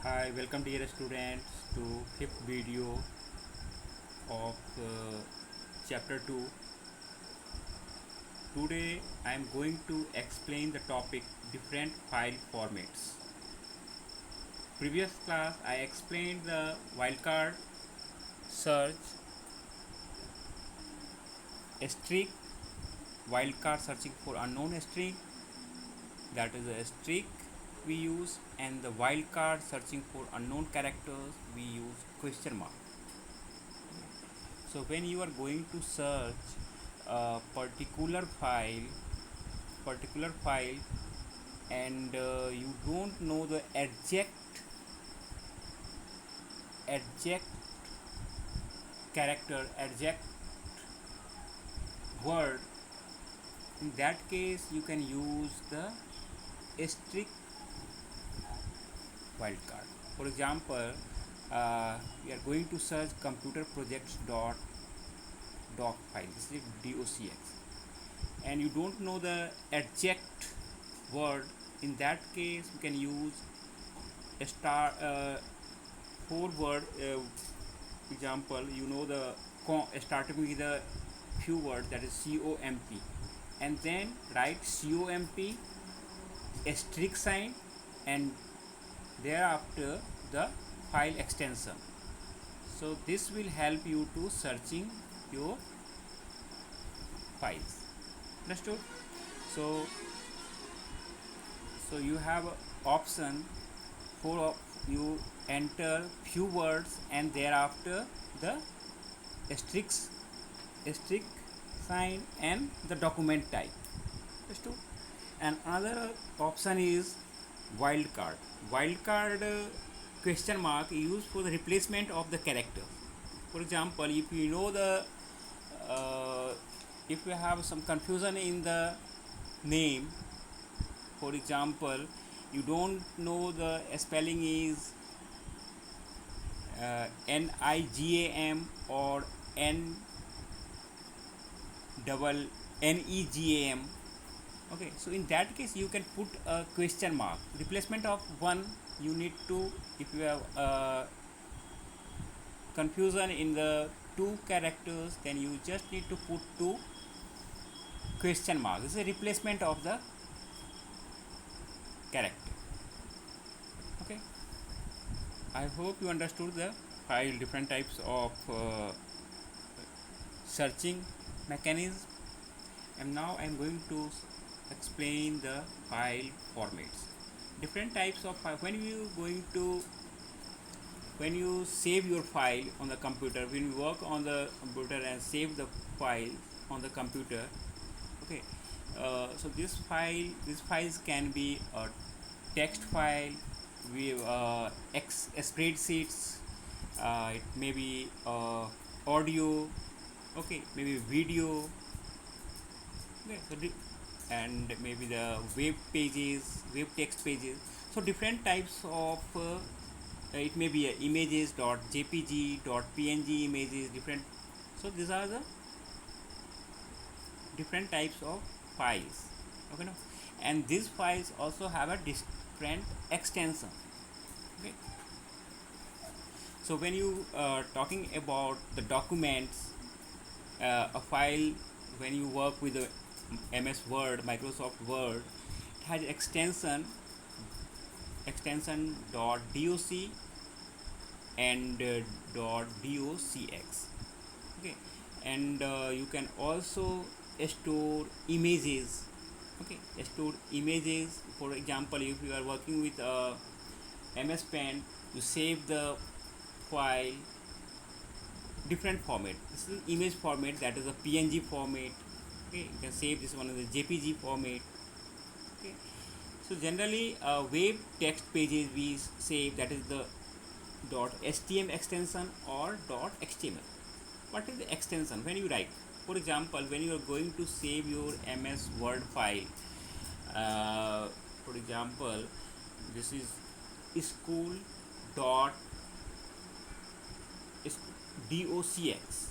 Hi, welcome dear students to fifth video of chapter 2. Today I am going to explain the topic different file formats. Previous class I explained the wildcard search, streak, wildcard searching for unknown string, that is a streak we use, and the wildcard searching for unknown characters we use question mark. So when you are going to search a particular file and you don't know the exact character, exact word, in that case you can use the strict wildcard. For example, we are going to search computer projects doc file. This is docx, and you don't know the exact word. In that case we can use a star four word example. You know the starting with a few words, that is comp, and then write comp asterisk sign and thereafter the file extension. So this will help you to searching your files. Understood? So so you have a option for you enter few words and thereafter the asterisk sign and the document type. Understood? And another option is wildcard. Wildcard question mark used for the replacement of the character. For example, if you know the uh, if you have some confusion in the name, for example, you don't know the spelling is NIGAM or NEGAM. Okay, so in that case you can put a question mark replacement of one. You need to, if you have confusion in the two characters, then you just need to put two question mark. This is a replacement of the character. Okay, I hope you understood the five different types of searching mechanism, and now I am going to explain the file formats. Different types of file. When you save your file on the computer, when you work on the computer and save the file on the computer, okay, so these files can be a text file, we spreadsheets, it may be audio, okay, maybe video, okay, and maybe the web pages, web text pages. So different types of it may be images dot jpg dot png images, different. So these are the different types of files. Okay, no? And these files also have a different extension. Okay, so when you talking about the documents, a file, when you work with the MS Word, Microsoft Word, it has extension dot doc and dot docx. Okay, and you can also store images. Okay, store images. For example, if you are working with MS Pen, you save the file different format. This is image format, that is a PNG format. Okay, you can save this one in the JPG format. Okay, so generally web text pages we save, that is the .html extension or .html. What is the extension? When you write, for example, when you are going to save your MS Word file, for example, this is school dot docx.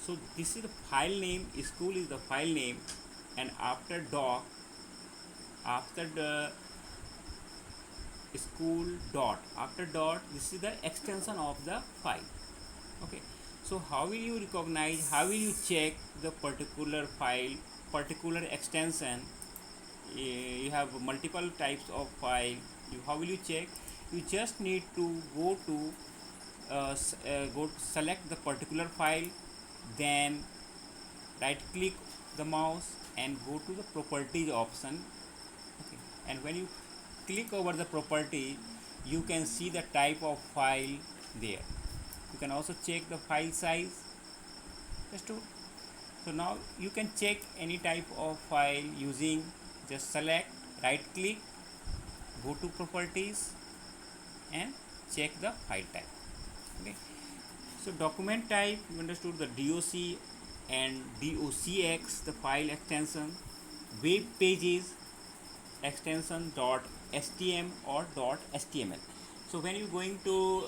So this is the file name, school is the file name, and after doc, after the school dot, after dot this is the extension of the file. Okay, so how will you recognize, how will you check the particular file, particular extension? You have multiple types of file. How will you check? You just need to go to select the particular file, then right click the mouse and go to the properties option. Okay, and when you click over the property, you can see the type of file there. You can also check the file size. Just to, so now you can check any type of file using, just select, right click, go to properties and check the file type. Okay, so document type, you understood the doc and docx, the file extension. Web pages extension .stm or .html. So when you're going to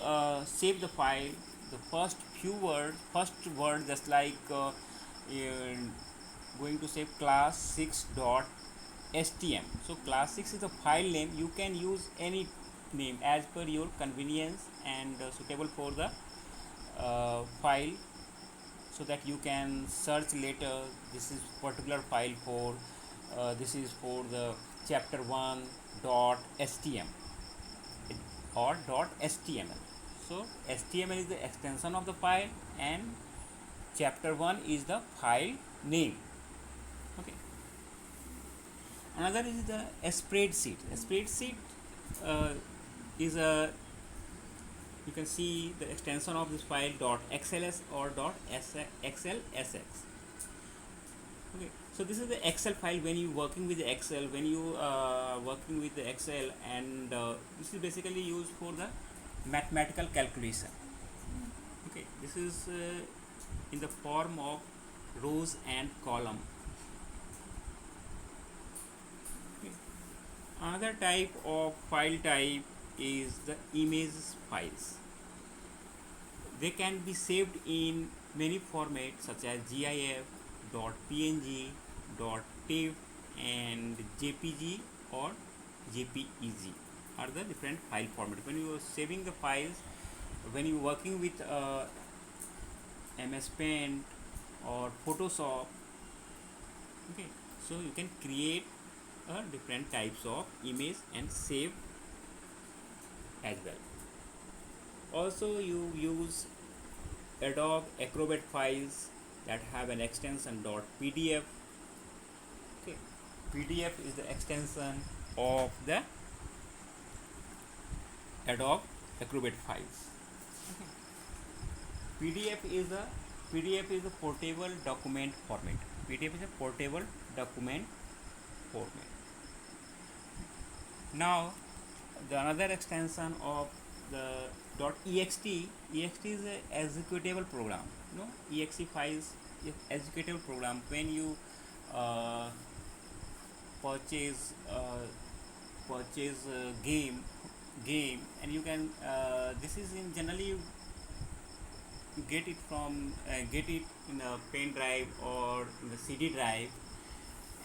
save the file, the first word just like you're going to save class 6.stm. So class 6 is the file name. You can use any name as per your convenience and suitable for the file, so that you can search later. This is particular file for this is for the chapter 1 .stm or .html. So html is the extension of the file and chapter 1 is the file name. Okay, another is the spreadsheet. A spreadsheet is a, you can see the extension of this file .xls or .xlsx. Okay, so this is the excel file. When you working with the excel, when you working with the excel, and this is basically used for the mathematical calculation. Okay, this is in the form of rows and column. Okay. Another type of file type is the image files. They can be saved in many formats such as GIF, .png, .tiff and JPG or JPEG are the different file formats. When you are saving the files, when you are working with MS Paint or Photoshop, okay, so you can create different types of image and save as well. Also you use Adobe Acrobat files that have an extension .pdf. Okay, PDF is the extension of the Adobe Acrobat files. Okay. PDF is a portable document format. PDF is a portable document format. Now the another extension of the .ext. Ext is a executable program. You know, exe files is executable program. When you uh, purchase game, and you can this is in generally you get it from get it in a pen drive or in the CD drive,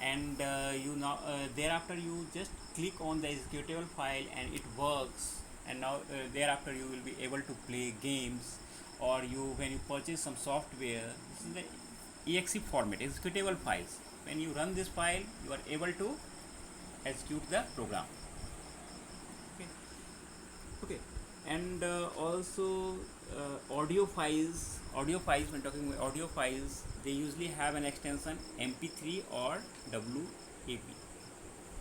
and you now thereafter you just click on the executable file and it works, and now thereafter you will be able to play games, or you when you purchase some software. This is the exe format, executable files. When you run this file, you are able to execute the program. Okay, okay. And also audio files, when talking about audio files, they usually have an extension mp3 or wap,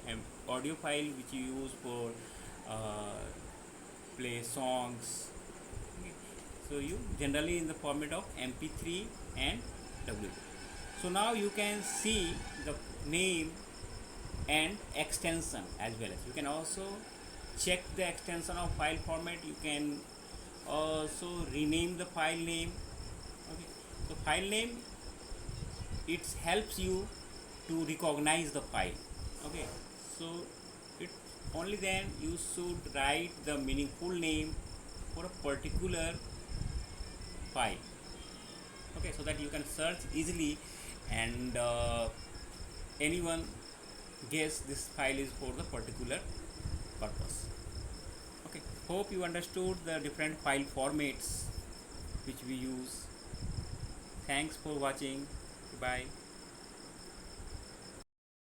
and audio file which you use for play songs. Okay. So you generally in the format of mp3 and wap. So now you can see the name and extension as well. As you can also check the extension of file format. You can also rename the file name. Okay, so file name, it helps you to recognize the file. Okay, so it only then you should write the meaningful name for a particular file. Okay, so that you can search easily, and anyone guess this file is for the particular purpose. Hope you understood the different file formats which we use. Thanks for watching. Bye.